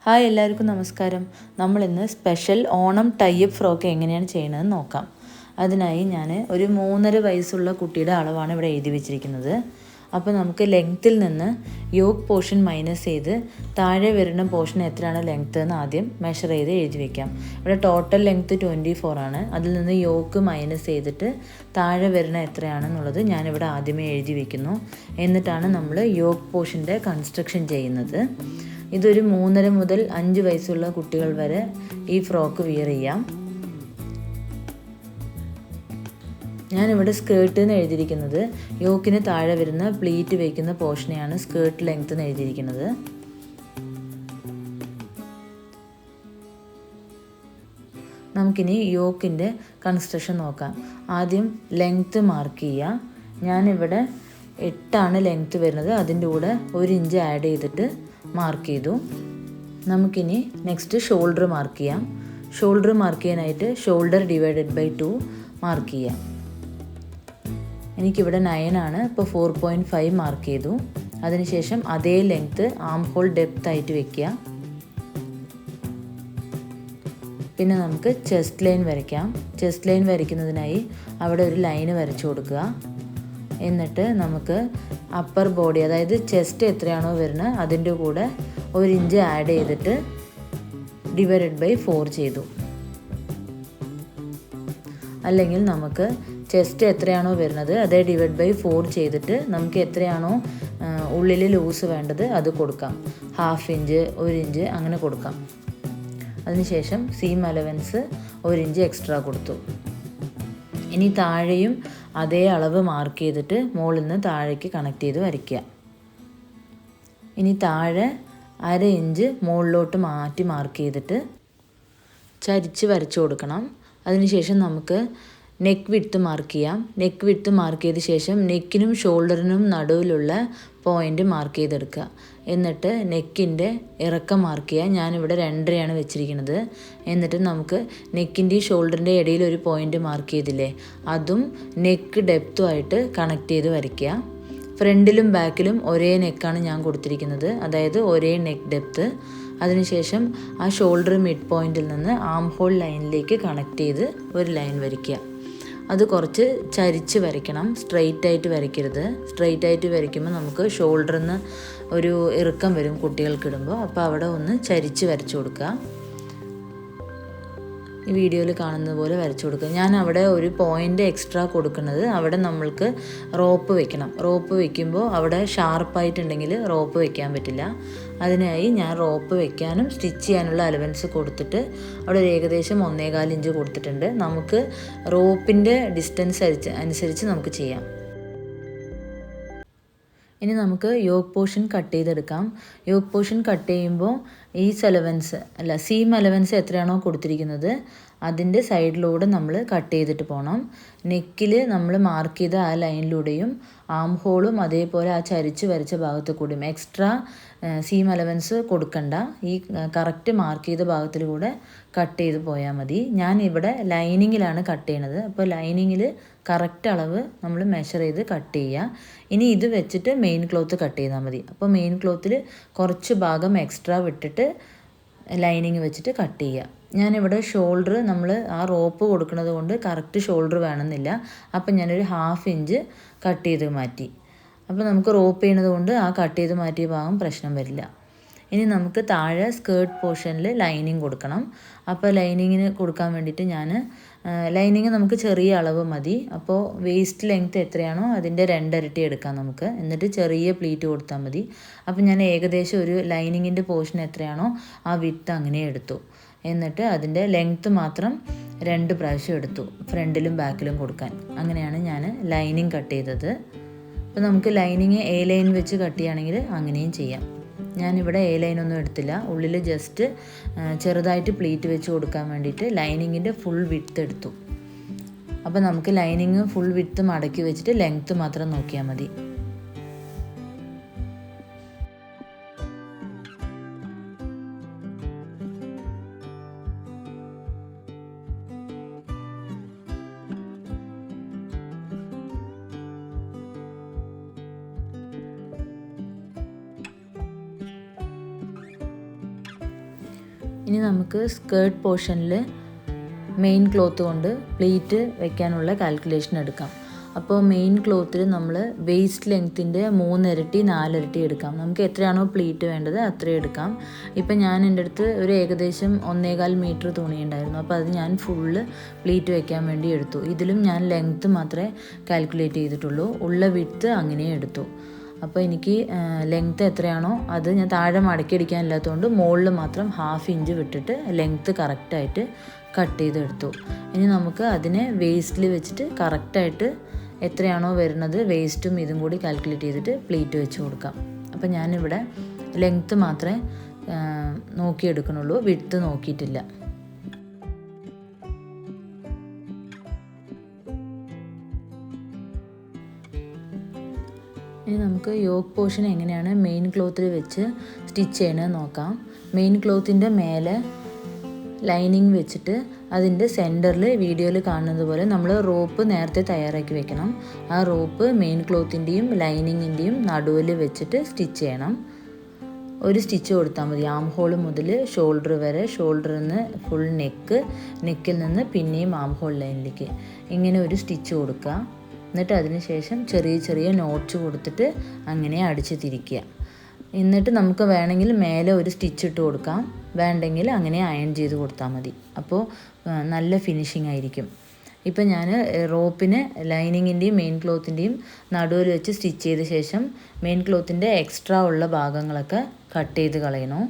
Hi എല്ലാവർക്കും നമസ്കാരം. നമ്മളിന്ന് സ്പെഷ്യൽ ഓണം ടൈപ്പ് ഫ്രോക്ക് എങ്ങനെയാണ് ചെയ്യുന്നതെന്ന് നോക്കാം. അതിനായി ഞാൻ ഒരു 3.5 വയസ്സുള്ള കുട്ടിയുടെ അളവാണ് ഇവിടെ എഴുതി വെച്ചിരിക്കുന്നത്. അപ്പോൾ നമുക്ക് ലെങ്ത്തിൽ നിന്ന് യോക്ക് പോർഷൻ മൈനസ് ചെയ്ത് താഴെ വരുന്ന പോർഷൻ എത്രയാണ് ലെങ്ത്ത് എന്ന് ആദ്യം മെഷർ ചെയ്ത് എഴുതി വയ്ക്കാം. ഇവിടെ ടോട്ടൽ ലെങ്ത്ത് 24 ആണ്. അതിൽ നിന്ന് യോക്ക് മൈനസ് ചെയ്തിട്ട് താഴെ വരുന്ന എത്രയാണെന്നുള്ളത് ഞാനിവിടെ ആദ്യമേ എഴുതി വയ്ക്കുന്നു. എന്നിട്ടാണ് നമ്മൾ യോക്ക് പോർഷൻ്റെ കൺസ്ട്രക്ഷൻ ചെയ്യുന്നത്. ഇതൊരു 3.5 മുതൽ 5 വയസ്സുള്ള കുട്ടികൾ വരെ ഈ ഫ്രോക്ക് വിയർ ചെയ്യാം. ഞാനിവിടെ സ്കേർട്ട് എന്ന് എഴുതിയിരിക്കുന്നത് യോക്കിന് താഴെ വരുന്ന പ്ലീറ്റ് വയ്ക്കുന്ന പോർഷനെയാണ് സ്കേർട്ട് ലെങ്ത് എന്ന് എഴുതിയിരിക്കുന്നത്. നമുക്കിനി യോക്കിൻ്റെ കൺസ്ട്രക്ഷൻ നോക്കാം. ആദ്യം ലെങ്ത്ത് മാർക്ക് ചെയ്യുക. ഞാനിവിടെ 8 ലെങ്ത്ത് വരുന്നത്. അതിൻ്റെ കൂടെ 1 ഇഞ്ച് ആഡ് ചെയ്തിട്ട് മാർക്ക് ചെയ്തു. നമുക്കിനി നെക്സ്റ്റ് ഷോൾഡർ മാർക്ക് ചെയ്യാം. ഷോൾഡർ മാർക്ക് ചെയ്യാനായിട്ട് ഷോൾഡർ ഡിവൈഡഡ് ബൈ 2 മാർക്ക് ചെയ്യാം. എനിക്കിവിടെ 9 ആണ്. ഇപ്പോൾ 4.5 മാർക്ക് ചെയ്തു. അതിനുശേഷം അതേ ലെങ്ത്ത് ആം ഹോൾ ഡെപ്ത് ആയിട്ട് വെക്കുക. പിന്നെ നമുക്ക് ചെസ്റ്റ് ലൈൻ വരയ്ക്കാം. ചെസ്റ്റ് ലൈൻ വരയ്ക്കുന്നതിനായി അവിടെ ഒരു ലൈന് വരച്ചു കൊടുക്കുക. എന്നിട്ട് നമുക്ക് അപ്പർ ബോഡി, അതായത് ചെസ്റ്റ് എത്രയാണോ വരുന്നത് അതിൻ്റെ കൂടെ 1 ഇഞ്ച് ആഡ് ചെയ്തിട്ട് ഡിവൈഡഡ് ബൈ 4 ചെയ്തു. അല്ലെങ്കിൽ നമുക്ക് ചെസ്റ്റ് എത്രയാണോ വരുന്നത് അതേ ഡിവൈഡ് ബൈ 4 ചെയ്തിട്ട് നമുക്ക് എത്രയാണോ ഉള്ളിൽ ലൂസ് വേണ്ടത് അത് കൊടുക്കാം. 1/2 ഇഞ്ച് 1 ഇഞ്ച് അങ്ങനെ കൊടുക്കാം. അതിനുശേഷം സീം അലവൻസ് 1 ഇഞ്ച് എക്സ്ട്രാ കൊടുത്തു. ഇനി താഴെയും അതേ അളവ് മാർക്ക് ചെയ്തിട്ട് മുകളിൽ നിന്ന് താഴേക്ക് കണക്ട് ചെയ്ത് വരയ്ക്കുക. ഇനി താഴെ 1/2 ഇഞ്ച് മുകളിലോട്ട് മാറ്റി മാർക്ക് ചെയ്തിട്ട് ചരിച്ച് വരച്ചു കൊടുക്കണം. അതിനുശേഷം നമുക്ക് നെക്ക് വിഡ്ത്ത് മാർക്ക് ചെയ്യാം. നെക്ക് വിഡ്ത്ത് മാർക്ക് ചെയ്ത ശേഷം നെക്കിനും ഷോൾഡറിനും നടുവിലുള്ള പോയിൻ്റ് മാർക്ക് ചെയ്തെടുക്കുക. എന്നിട്ട് നെക്കിൻ്റെ ഇറക്കം മാർക്ക് ചെയ്യുക. ഞാനിവിടെ 2.5 വെച്ചിരിക്കുന്നത്. എന്നിട്ട് നമുക്ക് നെക്കിൻ്റെയും ഷോൾഡറിൻ്റെ ഇടയിൽ ഒരു പോയിൻ്റ് മാർക്ക് ചെയ്തില്ലേ, അതും നെക്ക് ഡെപ്തുമായിട്ട് കണക്ട് ചെയ്ത് വരയ്ക്കുക. ഫ്രണ്ടിലും ബാക്കിലും ഒരേ നെക്കാണ് ഞാൻ കൊടുത്തിരിക്കുന്നത്, അതായത് ഒരേ നെക്ക് ഡെപ്ത്ത്. അതിനുശേഷം ആ ഷോൾഡർ മിഡ് പോയിന്റിൽ നിന്ന് ആം ഹോൾ ലൈനിലേക്ക് കണക്ട് ചെയ്ത് ഒരു ലൈൻ വരയ്ക്കുക. അത് കുറച്ച് ചരിച്ച് വരയ്ക്കണം, സ്ട്രെയിറ്റ് ആയിട്ട് വരയ്ക്കരുത്. സ്ട്രെയിറ്റ് ആയിട്ട് വരയ്ക്കുമ്പോൾ നമുക്ക് ഷോൾഡറിൽ നിന്ന് ഒരു ഇറുക്കം വരും കുട്ടികൾക്കിടുമ്പോൾ. അപ്പോൾ അവിടെ ഒന്ന് ചരിച്ച് വരച്ചു കൊടുക്കുക. ഈ വീഡിയോയിൽ കാണുന്നത് പോലെ വരച്ചു കൊടുക്കുക. ഞാൻ അവിടെ ഒരു പോയിൻ്റ് എക്സ്ട്രാ കൊടുക്കുന്നത് അവിടെ നമ്മൾക്ക് റോപ്പ് വെക്കണം. റോപ്പ് വെക്കുമ്പോൾ അവിടെ ഷാർപ്പായിട്ടുണ്ടെങ്കിൽ റോപ്പ് വെക്കാൻ പറ്റില്ല. അതിനായി ഞാൻ റോപ്പ് വെക്കാനും സ്റ്റിച്ച് ചെയ്യാനുള്ള അലവൻസ് കൊടുത്തിട്ട് അവിടെ ഒരു ഏകദേശം 1.25 ഇഞ്ച് കൊടുത്തിട്ടുണ്ട്. നമുക്ക് റോപ്പിൻ്റെ ഡിസ്റ്റൻസ് അനുസരിച്ച് നമുക്ക് ചെയ്യാം. ഇനി നമുക്ക് യോക്ക് പോർഷൻ കട്ട് ചെയ്തെടുക്കാം. യോക്ക് പോർഷൻ കട്ട് ചെയ്യുമ്പോൾ സീം അലവൻസ് എത്രയാണോ കൊടുത്തിരിക്കുന്നത് അതിൻ്റെ സൈഡിലൂടെ നമ്മൾ കട്ട് ചെയ്തിട്ട് പോകണം. നെക്കിൽ നമ്മൾ മാർക്ക് ചെയ്ത ആ ലൈനിലൂടെയും ആം ഹോളും അതേപോലെ ആ ചരിച്ച് വരച്ച ഭാഗത്ത് കൂടിയും എക്സ്ട്രാ സീം അലവൻസ് കൊടുക്കണ്ട. ഈ കറക്റ്റ് മാർക്ക് ചെയ്ത ഭാഗത്തിൽ കൂടെ കട്ട് ചെയ്ത് പോയാൽ മതി. ഞാൻ ഇവിടെ ലൈനിങ്ങിലാണ് കട്ട് ചെയ്യണത്. അപ്പോൾ ലൈനിങ്ങിൽ കറക്റ്റ് അളവ് നമ്മൾ മെഷർ ചെയ്ത് കട്ട് ചെയ്യുക. ഇനി ഇത് വെച്ചിട്ട് മെയിൻ ക്ലോത്ത് കട്ട് ചെയ്താൽ മതി. അപ്പോൾ മെയിൻ ക്ലോത്തിൽ കുറച്ച് ഭാഗം എക്സ്ട്രാ വിട്ടിട്ട് ലൈനിങ് വെച്ചിട്ട് കട്ട് ചെയ്യുക. ഞാനിവിടെ ഷോൾഡർ നമ്മൾ ആ റോപ്പ് കൊടുക്കുന്നത് കൊണ്ട് കറക്റ്റ് ഷോൾഡർ വേണമെന്നില്ല. അപ്പം ഞാനൊരു 1/2 ഇഞ്ച് കട്ട് ചെയ്ത് മാറ്റി. അപ്പോൾ നമുക്ക് റോപ്പ് ചെയ്യണത് കൊണ്ട് ആ കട്ട് ചെയ്ത് മാറ്റിയ ഭാഗം പ്രശ്നം വരില്ല. ഇനി നമുക്ക് താഴെ സ്കേർട്ട് പോർഷനിൽ ലൈനിങ് കൊടുക്കണം. അപ്പോൾ ലൈനിങ്ങിന് കൊടുക്കാൻ വേണ്ടിയിട്ട് ഞാൻ ലൈനിങ് നമുക്ക് ചെറിയ അളവ് മതി. അപ്പോൾ വേസ്റ്റ് ലെങ്ത്ത് എത്രയാണോ അതിൻ്റെ 2 ഇരട്ടി എടുക്കാം നമുക്ക്. എന്നിട്ട് ചെറിയ പ്ലീറ്റ് കൊടുത്താൽ മതി. അപ്പോൾ ഞാൻ ഏകദേശം ഒരു ലൈനിങ്ങിൻ്റെ പോർഷൻ എത്രയാണോ ആ വിഡ്ത്ത് അങ്ങനെ എടുത്തു. എന്നിട്ട് അതിൻ്റെ ലെങ്ത്ത് മാത്രം 2 പ്രാവശ്യം എടുത്തു, ഫ്രണ്ടിലും ബാക്കിലും കൊടുക്കാൻ. അങ്ങനെയാണ് ഞാൻ ലൈനിങ് കട്ട് ചെയ്തത്. അപ്പോൾ നമുക്ക് ലൈനിങ് എ ലൈൻ വെച്ച് കട്ട് ചെയ്യുകയാണെങ്കിൽ അങ്ങനെയും ചെയ്യാം. ഞാനിവിടെ എ ലൈനൊന്നും എടുത്തില്ല. ഉള്ളിൽ ജസ്റ്റ് ചെറുതായിട്ട് പ്ലീറ്റ് വെച്ച് കൊടുക്കാൻ വേണ്ടിയിട്ട് ലൈനിങ്ങിൻ്റെ ഫുൾ വിഡ്ത്ത് എടുത്തു. അപ്പോൾ നമുക്ക് ലൈനിങ് ഫുൾ വിഡ്ത്ത് മടക്കി വെച്ചിട്ട് ലെങ്ത്ത് മാത്രം നോക്കിയാൽ മതി. ഇനി നമുക്ക് സ്കേർട്ട് പോർഷനിൽ മെയിൻ ക്ലോത്ത് കൊണ്ട് പ്ലീറ്റ് വയ്ക്കാനുള്ള കാൽക്കുലേഷൻ എടുക്കാം. അപ്പോൾ മെയിൻ ക്ലോത്തിൽ നമ്മൾ വേസ്റ്റ് ലെങ്ത്തിൻ്റെ 3 ഇരട്ടി 4 ഇരട്ടി എടുക്കാം. നമുക്ക് എത്രയാണോ പ്ലീറ്റ് വേണ്ടത് അത്രയും എടുക്കാം. ഇപ്പം ഞാൻ എൻ്റെ അടുത്ത് ഒരു ഏകദേശം 1.25 മീറ്റർ തുണി ഉണ്ടായിരുന്നു. അപ്പോൾ അത് ഞാൻ ഫുള്ള് പ്ലീറ്റ് വയ്ക്കാൻ വേണ്ടി എടുത്തു. ഇതിലും ഞാൻ ലെങ്ത്ത് മാത്രമേ കാൽക്കുലേറ്റ് ചെയ്തിട്ടുള്ളൂ, ഉള്ള വിഡ്ത്ത് അങ്ങനെ എടുത്തു. അപ്പോൾ എനിക്ക് ലെങ്ത്ത് എത്രയാണോ അത് ഞാൻ താഴെ മടക്കിയടിക്കാനില്ലാത്തതുകൊണ്ട് മുകളിൽ മാത്രം 1/2 ഇഞ്ച് വിട്ടിട്ട് ലെങ്ത്ത് കറക്റ്റായിട്ട് കട്ട് ചെയ്തെടുത്തു. ഇനി നമുക്ക് അതിനെ വേസ്റ്റിൽ വെച്ചിട്ട് കറക്റ്റായിട്ട് എത്രയാണോ വരുന്നത് വേസ്റ്റും ഇതും കൂടി കാൽക്കുലേറ്റ് ചെയ്തിട്ട് പ്ലീറ്റ് വെച്ച് കൊടുക്കാം. അപ്പം ഞാനിവിടെ ലെങ്ത്ത് മാത്രമേ നോക്കിയെടുക്കണുള്ളൂ, വിഡ്ത്ത് നോക്കിയിട്ടില്ല. ഇനി നമുക്ക് യോക്ക് പോർഷൻ എങ്ങനെയാണ് മെയിൻ ക്ലോത്തിൽ വെച്ച് സ്റ്റിച്ച് ചെയ്യണമെന്ന് നോക്കാം. മെയിൻ ക്ലോത്തിൻ്റെ മേലെ ലൈനിങ് വെച്ചിട്ട് അതിൻ്റെ സെൻറ്ററിൽ വീഡിയോയിൽ കാണുന്നത് പോലെ നമ്മൾ റോപ്പ് നേരത്തെ തയ്യാറാക്കി വെക്കണം. ആ റോപ്പ് മെയിൻ ക്ലോത്തിൻ്റെയും ലൈനിങ്ങിൻ്റെയും നടുവിൽ വെച്ചിട്ട് സ്റ്റിച്ച് ചെയ്യണം. ഒരു സ്റ്റിച്ച് കൊടുത്താൽ മതി, ആം ഹോൾ മുതൽ ഷോൾഡർ വരെ, ഷോൾഡറിൽ നിന്ന് ഫുൾ നെക്കിൽ നിന്ന് പിന്നെയും ആം ഹോൾ ലൈനിലേക്ക് ഇങ്ങനെ ഒരു സ്റ്റിച്ച് കൊടുക്കുക. എന്നിട്ട് അതിന് ശേഷം ചെറിയ ചെറിയ നോട്ട്സ് കൊടുത്തിട്ട് അങ്ങനെ അടിച്ച് തിരിക്കുക. എന്നിട്ട് നമുക്ക് വേണമെങ്കിൽ മേലെ ഒരു സ്റ്റിച്ച് ഇട്ട് കൊടുക്കാം, വേണ്ടെങ്കിൽ അങ്ങനെ അയൺ ചെയ്ത് കൊടുത്താൽ മതി. അപ്പോൾ നല്ല ഫിനിഷിംഗ് ആയിരിക്കും. ഇപ്പം ഞാൻ റോപ്പിന് ലൈനിങ്ങിൻ്റെയും മെയിൻ ക്ലോത്തിൻ്റെയും നടുവിൽ വെച്ച് സ്റ്റിച്ച് ചെയ്ത ശേഷം മെയിൻ ക്ലോത്തിൻ്റെ എക്സ്ട്രാ ഉള്ള ഭാഗങ്ങളൊക്കെ കട്ട് ചെയ്ത് കളയണു.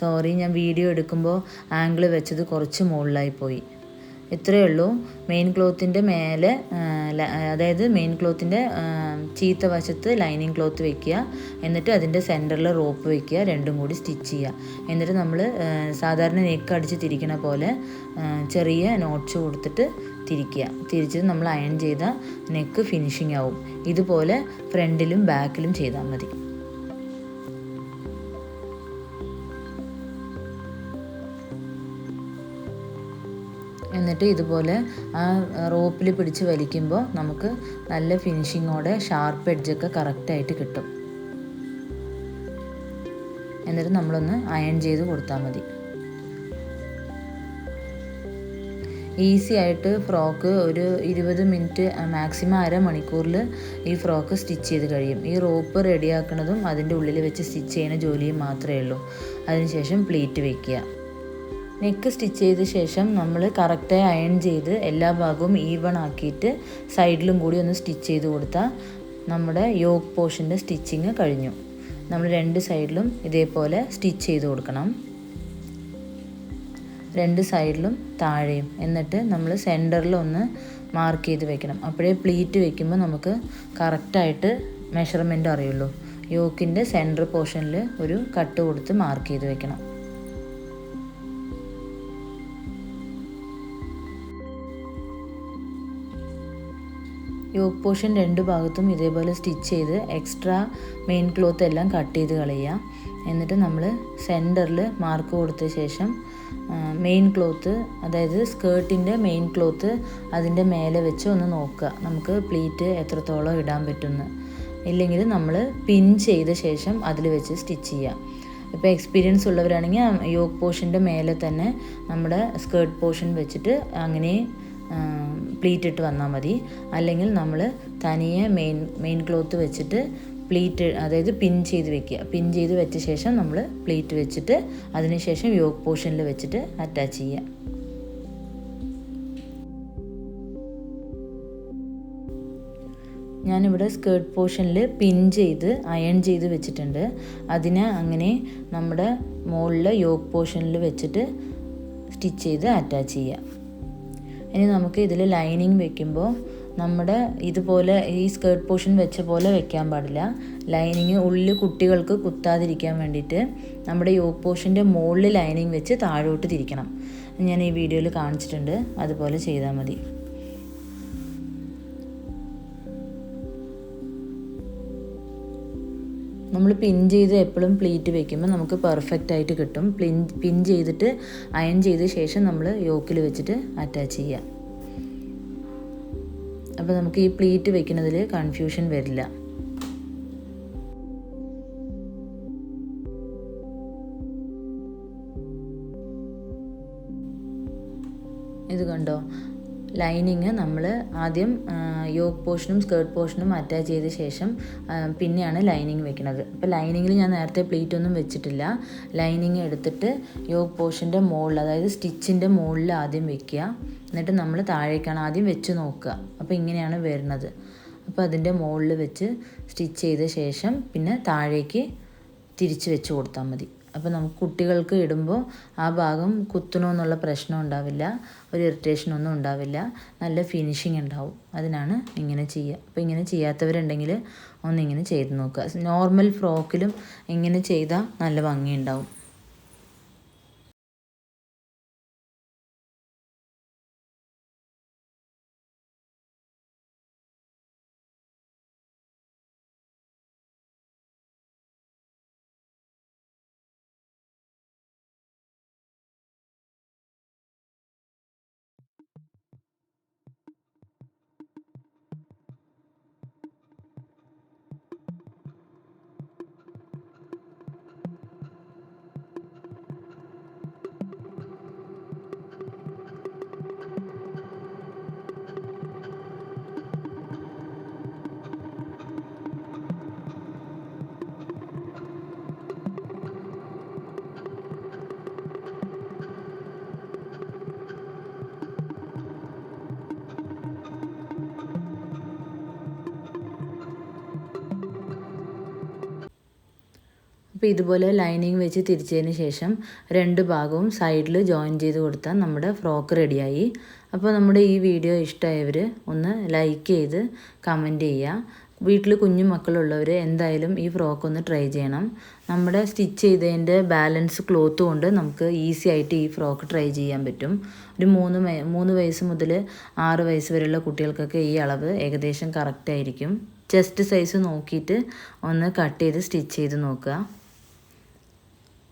സോറി, ഞാൻ വീഡിയോ എടുക്കുമ്പോൾ ആംഗിൾ വെച്ചത് കുറച്ച് മുകളിലായി പോയി. ഇത്രയേ ഉള്ളൂ. മെയിൻ ക്ലോത്തിൻ്റെ മേലെ, അതായത് മെയിൻ ക്ലോത്തിൻ്റെ ചീത്ത വശത്ത് ലൈനിങ് ക്ലോത്ത് വെക്കുക, എന്നിട്ട് അതിൻ്റെ സെൻറ്ററിൽ റോപ്പ് വെക്കുക, രണ്ടും കൂടി സ്റ്റിച്ച് ചെയ്യുക. എന്നിട്ട് നമ്മൾ സാധാരണ നെക്ക് അടിച്ച് തിരിക്കണ പോലെ ചെറിയ നോട്ട്സ് കൊടുത്തിട്ട് തിരിക്കുക. തിരിച്ചിട്ട് നമ്മൾ അയൺ ചെയ്ത നെക്ക് ഫിനിഷിംഗ് ആവും. ഇതുപോലെ ഫ്രണ്ടിലും ബാക്കിലും ചെയ്താൽ മതി. എന്നിട്ട് ഇതുപോലെ ആ റോപ്പിൽ പിടിച്ച് വലിക്കുമ്പോൾ നമുക്ക് നല്ല ഫിനിഷിങ്ങോടെ ഷാർപ്പ് എഡ്ജൊക്കെ കറക്റ്റായിട്ട് കിട്ടും. എന്നിട്ട് നമ്മളൊന്ന് അയൺ ചെയ്ത് കൊടുത്താൽ മതി. ഈസി ആയിട്ട് ഫ്രോക്ക് ഒരു 20 മിനിറ്റ് മാക്സിമം അരമണിക്കൂറിൽ ഈ ഫ്രോക്ക് സ്റ്റിച്ച് ചെയ്ത് കഴിയും. ഈ റോപ്പ് റെഡിയാക്കുന്നതും അതിൻ്റെ ഉള്ളിൽ വെച്ച് സ്റ്റിച്ച് ചെയ്യുന്ന ജോലിയും മാത്രമേ ഉള്ളൂ. അതിനുശേഷം പ്ലീറ്റ് വയ്ക്കുക. നെക്ക് സ്റ്റിച്ച് ചെയ്ത ശേഷം നമ്മൾ കറക്റ്റായി അയൺ ചെയ്ത് എല്ലാ ഭാഗവും ഈവൺ ആക്കിയിട്ട് സൈഡിലും കൂടി ഒന്ന് സ്റ്റിച്ച് ചെയ്ത് കൊടുത്താൽ നമ്മുടെ യോക്ക് പോർഷൻ്റെ സ്റ്റിച്ചിങ് കഴിഞ്ഞു. നമ്മൾ 2 സൈഡിലും ഇതേപോലെ സ്റ്റിച്ച് ചെയ്ത് കൊടുക്കണം, 2 സൈഡിലും താഴെയും. എന്നിട്ട് നമ്മൾ സെൻറ്ററിൽ ഒന്ന് മാർക്ക് ചെയ്ത് വെക്കണം. അപ്പോഴേ പ്ലീറ്റ് വെക്കുമ്പോൾ നമുക്ക് കറക്റ്റായിട്ട് മെഷർമെൻറ്റ് അറിയുള്ളൂ. യോക്കിൻ്റെ സെൻറ്റർ പോർഷനിൽ ഒരു കട്ട് കൊടുത്ത് മാർക്ക് ചെയ്ത് വെക്കണം. യോക്ക് പോർഷൻ 2 ഭാഗത്തും ഇതേപോലെ സ്റ്റിച്ച് ചെയ്ത് എക്സ്ട്രാ മെയിൻ ക്ലോത്ത് എല്ലാം കട്ട് ചെയ്ത് കളയുക. എന്നിട്ട് നമ്മൾ സെൻറ്ററിൽ മാർക്ക് കൊടുത്ത ശേഷം മെയിൻ ക്ലോത്ത്, അതായത് സ്കേർട്ടിൻ്റെ മെയിൻ ക്ലോത്ത് അതിൻ്റെ മേലെ വെച്ച് ഒന്ന് നോക്കുക, നമുക്ക് പ്ലീറ്റ് എത്രത്തോളം ഇടാൻ പറ്റുമെന്ന്. ഇല്ലെങ്കിൽ നമ്മൾ പിൻ ചെയ്ത ശേഷം അതിൽ വെച്ച് സ്റ്റിച്ച് ചെയ്യുക. ഇപ്പോൾ എക്സ്പീരിയൻസ് ഉള്ളവരാണെങ്കിൽ യോക്ക് പോർഷൻ്റെ മേലെ തന്നെ നമ്മുടെ സ്കേർട്ട് പോർഷൻ വെച്ചിട്ട് അങ്ങനെ പ്ലീറ്റ് ഇട്ട് വന്നാൽ മതി. അല്ലെങ്കിൽ നമ്മൾ തനിയെ മെയിൻ ക്ലോത്ത് വെച്ചിട്ട് പ്ലീറ്റ്, അതായത് പിൻ ചെയ്ത് വെക്കുക. പിൻ ചെയ്ത് വെച്ച ശേഷം നമ്മൾ പ്ലീറ്റ് വെച്ചിട്ട് അതിനുശേഷം യോക്ക് പോർഷനിൽ വെച്ചിട്ട് അറ്റാച്ച് ചെയ്യുക. ഞാനിവിടെ സ്കേർട്ട് പോർഷനിൽ പിൻ ചെയ്ത് അയൺ ചെയ്ത് വെച്ചിട്ടുണ്ട്. അതിനെ അങ്ങനെ നമ്മുടെ മുകളിൽ യോക്ക് പോർഷനിൽ വെച്ചിട്ട് സ്റ്റിച്ച് ചെയ്ത് അറ്റാച്ച് ചെയ്യുക. ഇനി നമുക്ക് ഇതിൽ ലൈനിങ് വെക്കുമ്പോൾ നമ്മുടെ ഇതുപോലെ ഈ സ്കേർട്ട് പോർഷൻ വെച്ച പോലെ വെക്കാൻ പാടില്ല. ലൈനിങ് ഉള്ളിൽ കുട്ടികൾക്ക് കുത്താതിരിക്കാൻ വേണ്ടിയിട്ട് നമ്മുടെ യോക്ക് പോർഷൻ്റെ മുകളിൽ ലൈനിങ് വെച്ച് താഴോട്ട് തിരിക്കണം. ഞാൻ ഈ വീഡിയോയിൽ കാണിച്ചിട്ടുണ്ട്, അതുപോലെ ചെയ്താൽ മതി. നമ്മൾ പിൻ ചെയ്ത് എപ്പോഴും പ്ലീറ്റ് വെക്കുമ്പോൾ നമുക്ക് പെർഫെക്റ്റ് ആയിട്ട് കിട്ടും. പിൻ ചെയ്തിട്ട് അയൺ ചെയ്ത ശേഷം നമ്മൾ യോക്കിൽ വെച്ചിട്ട് അറ്റാച്ച് ചെയ്യുക. അപ്പോൾ നമുക്ക് ഈ പ്ലീറ്റ് വെക്കുന്നതിൽ കൺഫ്യൂഷൻ വരില്ല. ഇത് കണ്ടോ, ലൈനിങ് നമ്മൾ ആദ്യം യോക്ക് പോർഷനും സ്കേർട്ട് പോർഷനും അറ്റാച്ച് ചെയ്ത ശേഷം പിന്നെയാണ് ലൈനിങ് വെക്കുന്നത്. അപ്പോൾ ലൈനിങ്ങിൽ ഞാൻ നേരത്തെ പ്ലീറ്റ് ഒന്നും വെച്ചിട്ടില്ല. ലൈനിങ് എടുത്തിട്ട് യോക്ക് പോർഷൻ്റെ മുകളിൽ, അതായത് സ്റ്റിച്ചിൻ്റെ മുകളിൽ ആദ്യം വെക്കുക. എന്നിട്ട് നമ്മൾ താഴേക്കാണ് ആദ്യം വെച്ച് നോക്കുക. അപ്പോൾ ഇങ്ങനെയാണ് വരുന്നത്. അപ്പോൾ അതിൻ്റെ മുകളിൽ വെച്ച് സ്റ്റിച്ച് ചെയ്ത ശേഷം പിന്നെ താഴേക്ക് തിരിച്ച് വെച്ച് കൊടുത്താൽ മതി. അപ്പോൾ നമുക്ക് കുട്ടികൾക്ക് ഇടുമ്പോൾ ആ ഭാഗം കുത്തണമെന്നുള്ള പ്രശ്നം ഉണ്ടാവില്ല, ഒരു ഇറിറ്റേഷനൊന്നും ഉണ്ടാവില്ല, നല്ല ഫിനിഷിങ് ഉണ്ടാവും. അതിനാണ് ഇങ്ങനെ ചെയ്യുക. അപ്പോൾ ഇങ്ങനെ ചെയ്യാത്തവരുണ്ടെങ്കിൽ ഒന്നിങ്ങനെ ചെയ്ത് നോക്കുക. നോർമൽ ഫ്രോക്കിലും ഇങ്ങനെ ചെയ്താൽ നല്ല ഭംഗിയുണ്ടാവും. അപ്പോൾ ഇതുപോലെ ലൈനിങ് വെച്ച് തിരിച്ചതിന് ശേഷം 2 ഭാഗവും സൈഡിൽ ജോയിൻ ചെയ്ത് കൊടുത്താൽ നമ്മുടെ ഫ്രോക്ക് റെഡിയായി. അപ്പോൾ നമ്മുടെ ഈ വീഡിയോ ഇഷ്ടമായവർ ഒന്ന് ലൈക്ക് ചെയ്ത് കമൻറ്റ് ചെയ്യുക. വീട്ടിൽ കുഞ്ഞു മക്കളുള്ളവർ എന്തായാലും ഈ ഫ്രോക്ക് ഒന്ന് ട്രൈ ചെയ്യണം. നമ്മുടെ സ്റ്റിച്ച് ചെയ്തതിൻ്റെ ബാലൻസ് ക്ലോത്ത് കൊണ്ട് നമുക്ക് ഈസി ആയിട്ട് ഈ ഫ്രോക്ക് ട്രൈ ചെയ്യാൻ പറ്റും. ഒരു 3 വയസ്സ് മുതൽ 6 വയസ്സ് വരെയുള്ള കുട്ടികൾക്കൊക്കെ ഈ അളവ് ഏകദേശം കറക്റ്റായിരിക്കും. ചെസ്റ്റ് സൈസ് നോക്കിയിട്ട് ഒന്ന് കട്ട് ചെയ്ത് സ്റ്റിച്ച് ചെയ്ത് നോക്കുക.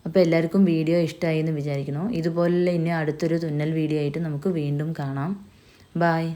അപ്പോൾ എല്ലാവർക്കും വീഡിയോ ഇഷ്ടമായി എന്ന് വിചാരിക്കുന്നു. ഇതുപോലുള്ള ഇനി അടുത്തൊരു തുന്നൽ വീഡിയോ ആയിട്ട് നമുക്ക് വീണ്ടും കാണാം. ബായ്.